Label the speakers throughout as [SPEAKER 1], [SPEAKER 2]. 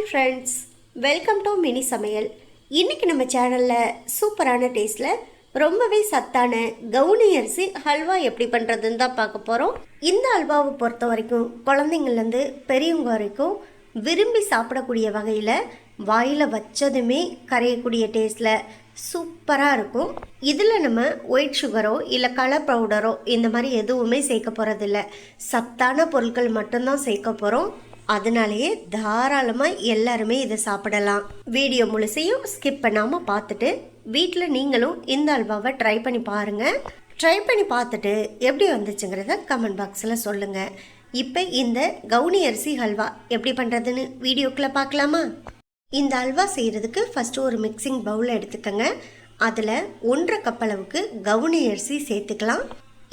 [SPEAKER 1] Friends, welcome to mini சமையல். இன்றைக்கி நம்ம சேனலில் சூப்பரான டேஸ்ட்டில் ரொம்பவே சத்தான கவுனி அரிசி ஹல்வா எப்படி பண்ணுறதுன்னு தான் பார்க்க போகிறோம். இந்த ஹல்வாவை பொறுத்த வரைக்கும் குழந்தைங்கள்லேருந்து பெரியவங்க வரைக்கும் விரும்பி சாப்பிடக்கூடிய வகையில் வாயில் வச்சதுமே கரையக்கூடிய டேஸ்ட்டில் சூப்பராக இருக்கும். இதில் நம்ம ஒயிட் சுகரோ இல்லை கலர் பவுடரோ இந்த மாதிரி எதுவுமே சேர்க்க போகிறதில்ல. சத்தான பொருட்கள் மட்டும்தான் சேர்க்க போகிறோம். அதனாலேயே தாராளமாக எல்லாருமே இதை சாப்பிடலாம். வீடியோ முழுசையும் ஸ்கிப் பண்ணாமல் பார்த்துட்டு வீட்டில் நீங்களும் இந்த அல்வாவை ட்ரை பண்ணி பாருங்கள். ட்ரை பண்ணி பார்த்துட்டு எப்படி வந்துச்சுங்கிறத கமெண்ட் பாக்ஸில் சொல்லுங்கள். இப்போ இந்த கவுனி அரிசி ஹல்வா எப்படி பண்ணுறதுன்னு வீடியோக்குள்ளே பார்க்கலாமா? இந்த அல்வா செய்கிறதுக்கு ஃபஸ்ட்டு ஒரு மிக்சிங் பவுல் எடுத்துக்கோங்க. அதில் 1.5 கப் அளவுக்கு கவுனி அரிசி சேர்த்துக்கலாம்.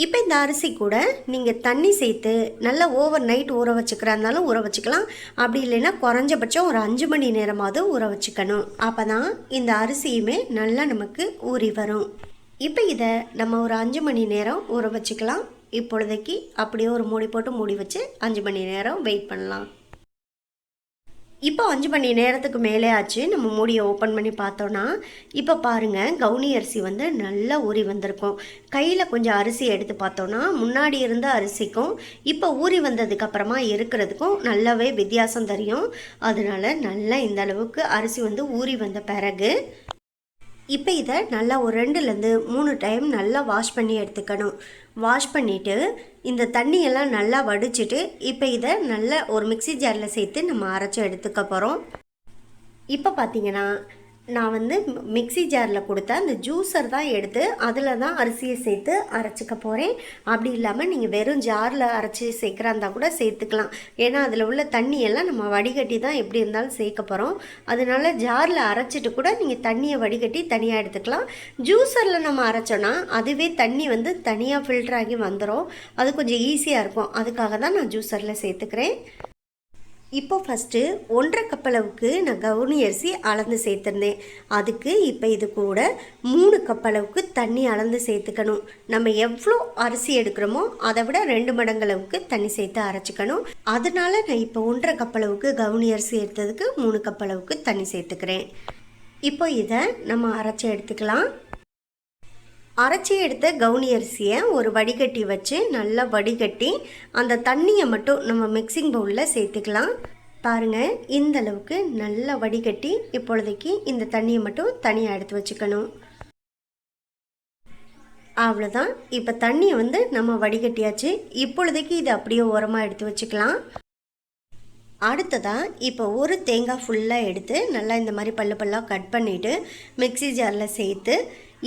[SPEAKER 1] இப்போ இந்த அரிசி கூட நீங்கள் தண்ணி சேர்த்து நல்லா ஓவர் நைட் ஊற வச்சுக்கிறதாலும் ஊற வச்சுக்கலாம். அப்படி இல்லைன்னா குறைஞ்சபட்சம் ஒரு 5 மணி நேரமாவது ஊற வச்சுக்கணும். அப்போ தான் இந்த அரிசியுமே நல்லா நமக்கு ஊறி வரும். இப்போ இதை நம்ம ஒரு 5 மணி நேரம் ஊற வச்சுக்கலாம். இப்பொழுதைக்கு அப்படியே ஒரு மூடி போட்டு மூடி வச்சு 5 மணி நேரம் வெயிட் பண்ணலாம். இப்போ 5 மணி நேரத்துக்கு மேலே ஆச்சு. நம்ம மூடியை ஓப்பன் பண்ணி பார்த்தோன்னா இப்போ பாருங்கள், கவுனி அரிசி வந்து நல்லா ஊறி வந்திருக்கும். கையில் கொஞ்சம் அரிசி எடுத்து பார்த்தோன்னா முன்னாடி இருந்த அரிசிக்கும் இப்போ ஊறி வந்ததுக்கப்புறமா இருக்கிறதுக்கும் நல்லாவே வித்தியாசம் தெரியும். அதனால நல்லா இந்த அளவுக்கு அரிசி வந்து ஊறி வந்த பிறகு இப்போ இதை நல்லா ஒரு 2லேருந்து 3 டைம் நல்லா வாஷ் பண்ணி எடுத்துக்கணும். வாஷ் பண்ணிவிட்டு இந்த தண்ணியெல்லாம் நல்லா வடிச்சிட்டு இப்போ இதை நல்லா ஒரு மிக்சி ஜாரில் சேர்த்து நம்ம அரைச்சி எடுத்துக்க போகிறோம். இப்போ பார்த்தீங்கன்னா நான் வந்து மிக்சி ஜாரில் கொடுத்த அந்த ஜூஸர் தான் எடுத்து அதில் தான் அரிசியை சேர்த்து அரைச்சிக்க போகிறேன். அப்படி இல்லாமல் நீங்கள் வெறும் ஜாரில் அரைச்சி சேர்க்குறா இருந்தால் கூட சேர்த்துக்கலாம். ஏன்னா அதில் உள்ள தண்ணியெல்லாம் நம்ம வடிகட்டி தான் எப்படி இருந்தாலும் சேர்க்க போகிறோம். அதனால ஜாரில் அரைச்சிட்டு கூட நீங்கள் தண்ணியை வடிகட்டி தனியாக எடுத்துக்கலாம். ஜூஸரில் நம்ம அரைச்சோன்னா அதுவே தண்ணி வந்து தனியாக ஃபில்டர் ஆகி வந்துடும். அது கொஞ்சம் ஈஸியாக இருக்கும். அதுக்காக தான் நான் ஜூஸரில் சேர்த்துக்கிறேன். இப்போ ஃபஸ்ட்டு 1.5 கப் அளவுக்கு நான் கவுனி அரிசி அளந்து சேர்த்துருந்தேன். அதுக்கு இப்போ இது கூட 3 கப் அளவுக்கு தண்ணி அளந்து சேர்த்துக்கணும். நம்ம எவ்வளோ அரிசி எடுக்கிறோமோ அதை விட 2 மடங்கு அளவுக்கு தண்ணி சேர்த்து அரைச்சிக்கணும். அதனால நான் இப்போ 1.5 கப் அளவுக்கு கவுனி அரிசி எடுத்ததுக்கு 3 கப் அளவுக்கு தண்ணி சேர்த்துக்கிறேன். இப்போ இதை நம்ம அரைச்சி எடுத்துக்கலாம். அரைச்சி எடுத்த கவுனி அரிசியை ஒரு வடிகட்டி வச்சு நல்லா வடிகட்டி அந்த தண்ணியை மட்டும் நம்ம மிக்சிங் பவுலில் சேர்த்துக்கலாம். பாருங்கள், இந்த அளவுக்கு நல்லா வடிகட்டி இப்பொழுதைக்கு இந்த தண்ணியை மட்டும் தனியாக எடுத்து வச்சுக்கணும். அவ்வளோதான். இப்போ தண்ணியை வந்து நம்ம வடிகட்டியாச்சு. இப்பொழுதைக்கு இது அப்படியே ஓரமாக எடுத்து வச்சுக்கலாம். அடுத்ததாக இப்போ ஒரு தேங்காய் ஃபுல்லாக எடுத்து நல்லா இந்த மாதிரி பல்லாக கட் பண்ணிவிட்டு மிக்சி ஜாரில் சேர்த்து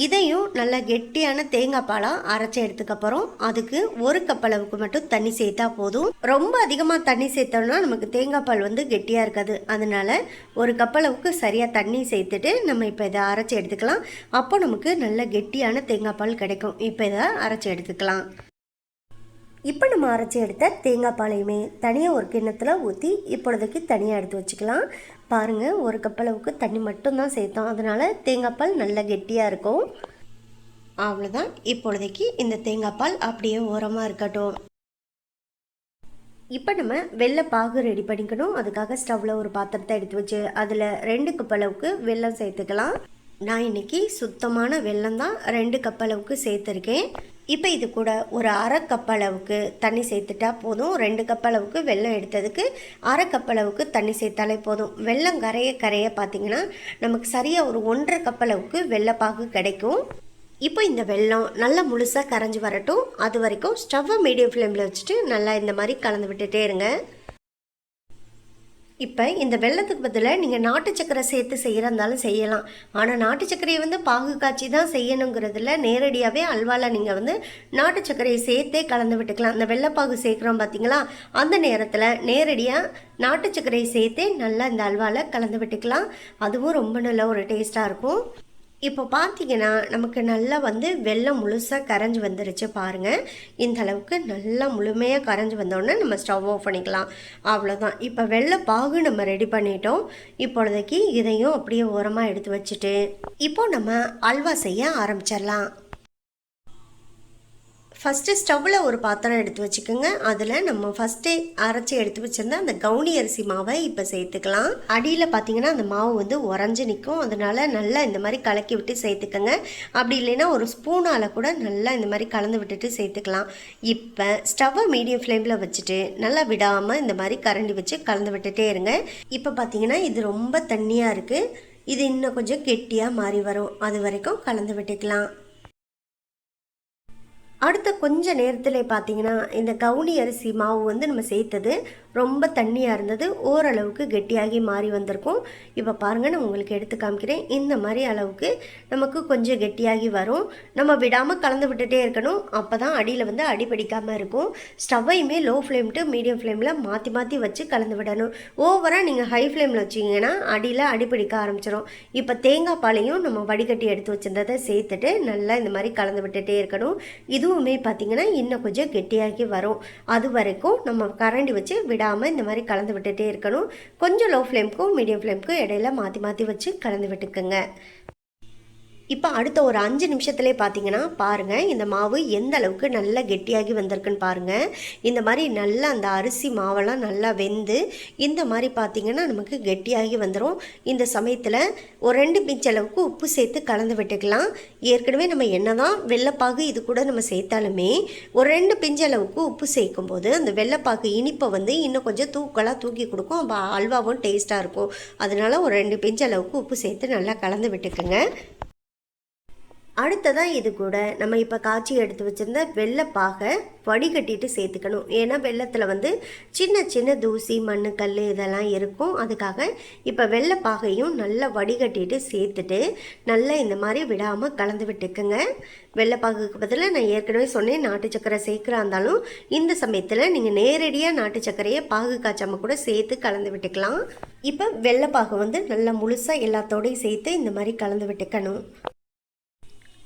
[SPEAKER 1] இதையும் நல்லா கெட்டியான தேங்காய் பாலாக அரைச்சி எடுத்துக்கப்புறம் அதுக்கு 1 கப் அளவுக்கு மட்டும் தண்ணி சேர்த்தா போதும். ரொம்ப அதிகமாக தண்ணி சேர்த்தோம்னா நமக்கு தேங்காய் பால் வந்து கெட்டியாக இருக்காது. அதனால் 1 கப் அளவுக்கு சரியாக தண்ணி சேர்த்துட்டு நம்ம இப்போ இதை அரைச்சி எடுத்துக்கலாம். அப்போ நமக்கு நல்ல கெட்டியான தேங்காய் பால் கிடைக்கும். இப்போ இதை அரைச்சி எடுத்துக்கலாம். இப்போ நம்ம அரைச்சி எடுத்த தேங்காய் பாலையுமே தனியாக ஒரு கிண்ணத்தில் ஊற்றி இப்பொழுதைக்கு தனியாக எடுத்து வச்சுக்கலாம். பாருங்கள், 1 கப் அளவுக்கு தண்ணி மட்டும்தான் சேர்த்தோம். அதனால் தேங்காய் பால் நல்லா கெட்டியாக இருக்கும். அவ்வளோதான். இப்பொழுதைக்கு இந்த தேங்காய் பால் அப்படியே ஓரமாக இருக்கட்டும். இப்போ நம்ம வெள்ளை பாகு ரெடி பண்ணிக்கணும். அதுக்காக ஸ்டவ்வில் ஒரு பாத்திரத்தை எடுத்து வச்சு அதில் 2 கப் அளவுக்கு வெல்லம் சேர்த்துக்கலாம். நான் இன்றைக்கி சுத்தமான வெல்லம் தான் 2 கப் அளவுக்கு சேர்த்துருக்கேன். இப்போ இது கூட ஒரு 1/2 கப் அளவுக்கு தண்ணி சேர்த்துட்டா போதும். 2 கப் அளவுக்கு வெல்லம் எடுத்ததுக்கு 1/2 கப் அளவுக்கு தண்ணி சேர்த்தாலே போதும். வெல்லம் கரைய பார்த்திங்கன்னா நமக்கு சரியாக ஒரு 1.5 கப் அளவுக்கு வெள்ளைப்பாகு கிடைக்கும். இப்போ இந்த வெல்லம் நல்லா முழுசாக கரைஞ்சி வரட்டும். அது வரைக்கும் ஸ்டவ்வை மீடியம் ஃப்ளேமில் வச்சுட்டு நல்லா இந்த மாதிரி கலந்து விட்டுட்டே இருங்க. இப்போ இந்த வெல்லத்துக்கு பதிலாக நீங்கள் நாட்டு சக்கரை சேர்த்து செய்கிறந்தாலும் செய்யலாம். ஆனால் நாட்டு சர்க்கரையை வந்து பாகு காய்ச்சி தான் செய்யணுங்கிறதுல நேரடியாகவே அல்வாவில் நீங்கள் வந்து நாட்டு சர்க்கரையை சேர்த்தே கலந்து விட்டுக்கலாம். இந்த வெள்ளைப்பாகு சேர்க்குறோம் பார்த்தீங்களா, அந்த நேரத்தில் நேரடியாக நாட்டு சர்க்கரையை சேர்த்தே நல்லா இந்த அல்வாவில் கலந்து விட்டுக்கலாம். அதுவும் ரொம்ப நல்ல ஒரு டேஸ்ட்டாக இருக்கும். இப்போ பார்த்தீங்கன்னா நமக்கு நல்லா வந்து வெல்லம் முழுசாக கரைஞ்சி வந்துருச்சு. பாருங்கள், இந்த அளவுக்கு நல்லா முழுமையாக கரைஞ்சி வந்தோடனே நம்ம ஸ்டவ் ஆஃப் பண்ணிக்கலாம். அவ்வளோதான். இப்போ வெள்ளை பாகு நம்ம ரெடி பண்ணிட்டோம். இப்பொழுதைக்கு இதையும் அப்படியே ஓரமாக எடுத்து வச்சுட்டு இப்போ நம்ம அல்வா செய்ய ஆரம்பிச்சிடலாம். ஃபஸ்ட்டு ஸ்டவ்வில் ஒரு பாத்திரம் எடுத்து வச்சுக்கோங்க. அதில் நம்ம ஃபஸ்ட்டே அரைச்சி எடுத்து வச்சுருந்தா அந்த கவுனி அரிசி மாவை இப்போ சேர்த்துக்கலாம். அடியில் பார்த்திங்கன்னா அந்த மாவு வந்து உறைஞ்சி நிற்கும். அதனால் நல்லா இந்த மாதிரி கலக்கி விட்டு சேர்த்துக்கோங்க. அப்படி இல்லைன்னா ஒரு ஸ்பூனால் கூட நல்லா இந்த மாதிரி கலந்து விட்டுட்டு சேர்த்துக்கலாம். இப்போ ஸ்டவ்வை மீடியம் ஃப்ளேமில் வச்சுட்டு நல்லா விடாமல் இந்த மாதிரி கரண்டி வச்சு கலந்து விட்டுட்டே இருங்க. இப்போ பார்த்திங்கன்னா இது ரொம்ப தண்ணியாக இருக்குது. இது இன்னும் கொஞ்சம் கெட்டியாக மாறி வரும். அது வரைக்கும் கலந்து விட்டுக்கலாம். அடுத்த கொஞ்ச நேரத்தில் பார்த்தீங்கன்னா இந்த கவுனி அரிசி மாவு வந்து நம்ம சேர்த்தது ரொம்ப தண்ணியாக இருந்தது, ஓரளவுக்கு கெட்டியாகி மாறி வந்திருக்கும். இப்போ பாருங்கள், நான் உங்களுக்கு எடுத்து காமிக்கிறேன். இந்த மாதிரி அளவுக்கு நமக்கு கொஞ்சம் கெட்டியாகி வரும். நம்ம விடாமல் கலந்து விட்டுட்டே இருக்கணும். அப்போ தான் அடியில் வந்து அடிப்பிடிக்காமல் இருக்கும். ஸ்டவ்வையுமே லோ ஃப்ளேம் டு மீடியம் ஃப்ளேமில் மாற்றி மாற்றி வச்சு கலந்து விடணும். ஓவராக நீங்கள் ஹை ஃப்ளேமில் வச்சிங்கன்னா அடியில் அடிப்பிடிக்க ஆரம்பிச்சிடும். இப்போ தேங்காய் பாலையும் நம்ம வடிகட்டி எடுத்து வச்சுருந்ததை சேர்த்துட்டு நல்லா இந்த மாதிரி கலந்து விட்டுட்டே இருக்கணும். இதுவுமே பார்த்திங்கன்னா இன்னும் கொஞ்சம் கெட்டியாகி வரும். அது வரைக்கும் நம்ம கரண்டி வச்சு விடாமல் இந்த மாதிரி கலந்து விட்டுட்டே இருக்கணும். கொஞ்சம் லோ ஃப்ளேமுக்கும் மீடியம் ஃப்ளேமுக்கும் இடையில மாற்றி மாற்றி வச்சு கலந்து விட்டுக்குங்க. இப்போ அடுத்த ஒரு 5 நிமிஷத்துலேயே பார்த்தீங்கன்னா பாருங்கள், இந்த மாவு எந்த அளவுக்கு நல்லா கெட்டியாகி வந்திருக்குன்னு பாருங்கள். இந்த மாதிரி நல்லா அந்த அரிசி மாவெல்லாம் நல்லா வெந்து இந்த மாதிரி பார்த்திங்கன்னா நமக்கு கெட்டியாகி வந்துடும். இந்த சமயத்தில் ஒரு 2 பிஞ்ச் அளவுக்கு உப்பு சேர்த்து கலந்து விட்டுக்கலாம். ஏற்கனவே நம்ம என்ன தான் வெள்ளைப்பாகு இது கூட நம்ம சேர்த்தாலுமே ஒரு 2 பிஞ்ச் அளவுக்கு உப்பு சேர்க்கும்போது அந்த வெள்ளைப்பாகு இனிப்பை வந்து இன்னும் கொஞ்சம் தூக்கலாக தூக்கி கொடுக்கும். அப்போ அல்வாவும் டேஸ்ட்டாக இருக்கும். அதனால் ஒரு 2 பிஞ்ச் அளவுக்கு உப்பு சேர்த்து நல்லா கலந்து விட்டுக்குங்க. அடுத்ததான் இது கூட நம்ம இப்போ காய்ச்சி எடுத்து வச்சுருந்த வெள்ளைப்பாகை வடிகட்டிட்டு சேர்த்துக்கணும். ஏன்னா வெள்ளத்தில் வந்து சின்ன சின்ன தூசி மண் கல் இதெல்லாம் இருக்கும். அதுக்காக இப்போ வெள்ளைப்பாகையும் நல்லா வடிகட்டிட்டு சேர்த்துட்டு நல்லா இந்த மாதிரி விடாமல் கலந்து விட்டுக்குங்க. வெள்ளைப்பாகுக்கு பதிலாக நான் ஏற்கனவே சொன்னேன், நாட்டு சக்கரை சேர்க்குறா இருந்தாலும் இந்த சமயத்தில் நீங்கள் நேரடியாக நாட்டு சக்கரையை பாகு காய்ச்சாமல் கூட சேர்த்து கலந்து விட்டுக்கலாம். இப்போ வெள்ளைப்பாகு வந்து நல்லா முழுசாக எல்லாத்தோடையும் சேர்த்து இந்த மாதிரி கலந்து விட்டுக்கணும்.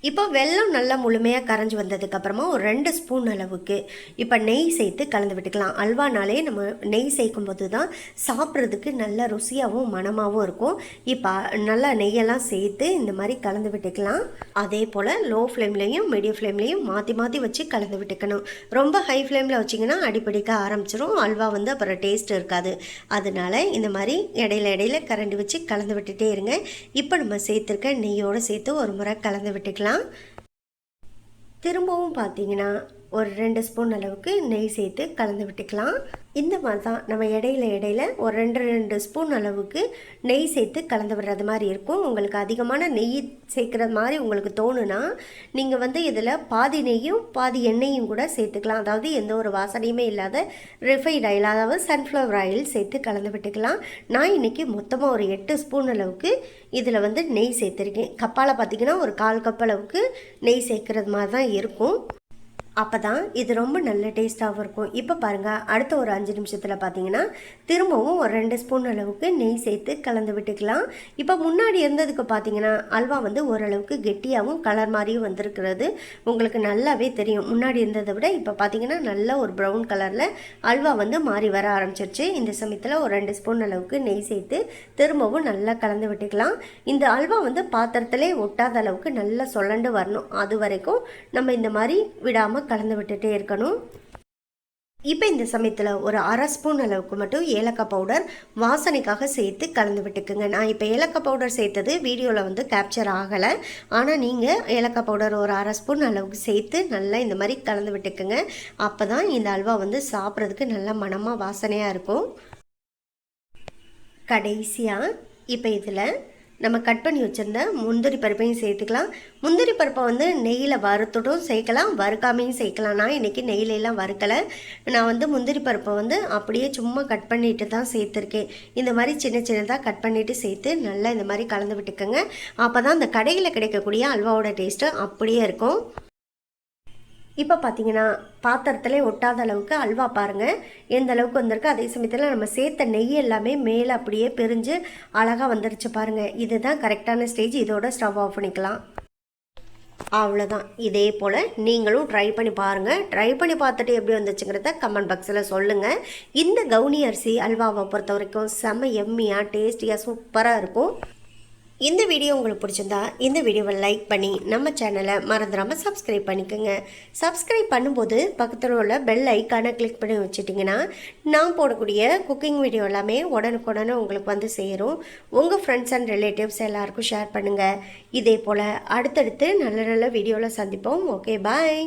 [SPEAKER 1] இப்போ வெல்லம் நல்லா முழுமையாக கரைஞ்சி வந்ததுக்கப்புறமா ஒரு 2 ஸ்பூன் அளவுக்கு இப்போ நெய் சேர்த்து கலந்து விட்டுக்கலாம். அல்வானாலே நம்ம நெய் சேர்க்கும் போது தான் சாப்பிட்றதுக்கு நல்ல ருசியாகவும் மணமாகவும் இருக்கும். இப்போ நல்லா நெய்யெல்லாம் சேர்த்து இந்த மாதிரி கலந்து விட்டுக்கலாம். அதே போல் லோ ஃப்ளேம்லேயும் மீடியம் ஃப்ளேம்லேயும் மாற்றி மாற்றி வச்சு கலந்து விட்டுக்கணும். ரொம்ப ஹை ஃப்ளேமில் வச்சிங்கன்னா அடிப்பிடிக்க ஆரம்பிச்சிடும். அல்வா வந்து அப்புறம் டேஸ்ட் இருக்காது. அதனால இந்த மாதிரி இடையில கரண்டி வச்சு கலந்து விட்டுட்டே இருங்க. இப்போ நம்ம சேர்த்துருக்க நெய்யோடு சேர்த்து ஒரு முறை கலந்து விட்டுக்கலாம். திரும்பவும் பார்த்தீங்கன்னா ஒரு 2 ஸ்பூன் அளவுக்கு நெய் சேர்த்து கலந்து விட்டுக்கலாம். இந்த மாதிரி தான் நம்ம இடையில ஒரு 2 ஸ்பூன் அளவுக்கு நெய் சேர்த்து கலந்து விடுறது மாதிரி இருக்கும். உங்களுக்கு அதிகமான நெய் சேர்க்குற மாதிரி உங்களுக்கு தோணுனா நீங்கள் வந்து இதில் பாதி நெய்யும் பாதி எண்ணெயும் கூட சேர்த்துக்கலாம். அதாவது எந்த ஒரு வாசனையுமே இல்லாத ரிஃபைண்ட் ஆயில், அதாவது சன்ஃப்ளவர் ஆயில் சேர்த்து கலந்து விட்டுக்கலாம். நான் இன்றைக்கி மொத்தமாக ஒரு 8 ஸ்பூன் அளவுக்கு இதில் வந்து நெய் சேர்த்துருக்கேன். கப்பால் பார்த்திங்கன்னா ஒரு 1/4 கப் அளவுக்கு நெய் சேர்க்குறது மாதிரி தான் இருக்கும். அப்போ தான் இது ரொம்ப நல்ல டேஸ்ட்டாகவும் இருக்கும். இப்போ பாருங்கள், அடுத்த ஒரு 5 நிமிஷத்தில் பார்த்தீங்கன்னா திரும்பவும் ஒரு 2 ஸ்பூன் அளவுக்கு நெய் சேர்த்து கலந்து விட்டுக்கலாம். இப்போ முன்னாடி இருந்ததுக்கு பார்த்தீங்கன்னா அல்வா வந்து ஓரளவுக்கு கெட்டியாகவும் கலர் மாதிரியும் வந்திருக்கிறது உங்களுக்கு நல்லாவே தெரியும். முன்னாடி இருந்ததை விட இப்போ பார்த்தீங்கன்னா நல்ல ஒரு ப்ரௌன் கலரில் அல்வா வந்து மாறி வர ஆரம்பிச்சிருச்சு. இந்த சமயத்தில் ஒரு 2 ஸ்பூன் அளவுக்கு நெய் சேர்த்து திரும்பவும் நல்லா கலந்து விட்டுக்கலாம். இந்த அல்வா வந்து பாத்திரத்திலே ஒட்டாத அளவுக்கு நல்லா சொல்லண்டு வரணும். அது வரைக்கும் நம்ம இந்த மாதிரி விடாமல் கலந்து விட்டுட்டே இருக்கணும். இப்போ இந்த சமயத்தில் ஒரு 1/2 ஸ்பூன் அளவுக்கு மட்டும் ஏலக்காய் பவுடர் வாசனைக்காக சேர்த்து கலந்து விட்டுக்குங்க. நான் இப்போ ஏலக்காய் பவுடர் சேர்த்தது வீடியோவில் வந்து கேப்சர் ஆகலை. ஆனால் நீங்கள் ஏலக்காய் பவுடர் ஒரு 1/2 ஸ்பூன் அளவுக்கு சேர்த்து நல்லா இந்த மாதிரி கலந்து விட்டுக்குங்க. அப்போ தான் இந்த அல்வா வந்து சாப்பிட்றதுக்கு நல்ல மணமாக வாசனையாக இருக்கும். கடைசியாக இப்போ இதில் நம்ம கட் பண்ணி வச்சுருந்த முந்திரி பருப்பையும் சேர்த்துக்கலாம். முந்திரி பருப்பை வந்து நெய்யில் வறுத்துட்டும் சேர்க்கலாம், வறுக்காமையும் சேர்க்கலாம். நான் இன்றைக்கி நெய்யிலெல்லாம் வறுக்கலை. நான் வந்து முந்திரி பருப்பை வந்து அப்படியே சும்மா கட் பண்ணிட்டு தான் சேர்த்துருக்கேன். இந்த மாதிரி சின்ன சின்னதாக கட் பண்ணிவிட்டு சேர்த்து நல்லா இந்த மாதிரி கலந்து விட்டுக்கோங்க. அப்போ தான் அந்த கடையில் கிடைக்கக்கூடிய அல்வாவோட டேஸ்ட்டு அப்படியே இருக்கும். இப்போ பார்த்தீங்கன்னா பாத்திரத்திலே ஒட்டாத அளவுக்கு அல்வா பாருங்கள் எந்த அளவுக்கு வந்திருக்கு. அதே சமயத்தில் நம்ம சேர்த்த நெய் எல்லாமே மேலே அப்படியே பிரிஞ்சு அழகாக வந்துருச்சு பாருங்கள். இதுதான் கரெக்டான ஸ்டேஜ். இதோட ஸ்டவ் ஆஃப் பண்ணிக்கலாம். அவ்வளோதான். இதே போல் நீங்களும் ட்ரை பண்ணி பாருங்கள். ட்ரை பண்ணி பார்த்துட்டு எப்படி வந்துச்சுங்கிறத கமெண்ட் பாக்ஸில் சொல்லுங்கள். இந்த கவுனி அரிசி அல்வாவை பொறுத்த வரைக்கும் செம்ம எம்மியாக டேஸ்டியாக சூப்பராக இருக்கும். இந்த வீடியோ உங்களுக்கு பிடிச்சிருந்தா இந்த வீடியோவை லைக் பண்ணி நம்ம சேனலை மறந்துடாமல் சப்ஸ்கிரைப் பண்ணிக்கோங்க. சப்ஸ்கிரைப் பண்ணும்போது பக்கத்தில் உள்ள பெல் ஐக்கானை கிளிக் பண்ணி வச்சுட்டிங்கன்னா நான் போடக்கூடிய குக்கிங் வீடியோ எல்லாமே உடனுக்குடனே உங்களுக்கு வந்து சேரும். உங்கள் ஃப்ரெண்ட்ஸ் அண்ட் ரிலேட்டிவ்ஸ் எல்லாருக்கும் ஷேர் பண்ணுங்கள். இதே போல் அடுத்தடுத்து நல்ல நல்ல வீடியோவில் சந்திப்போம். ஓகே, பாய்.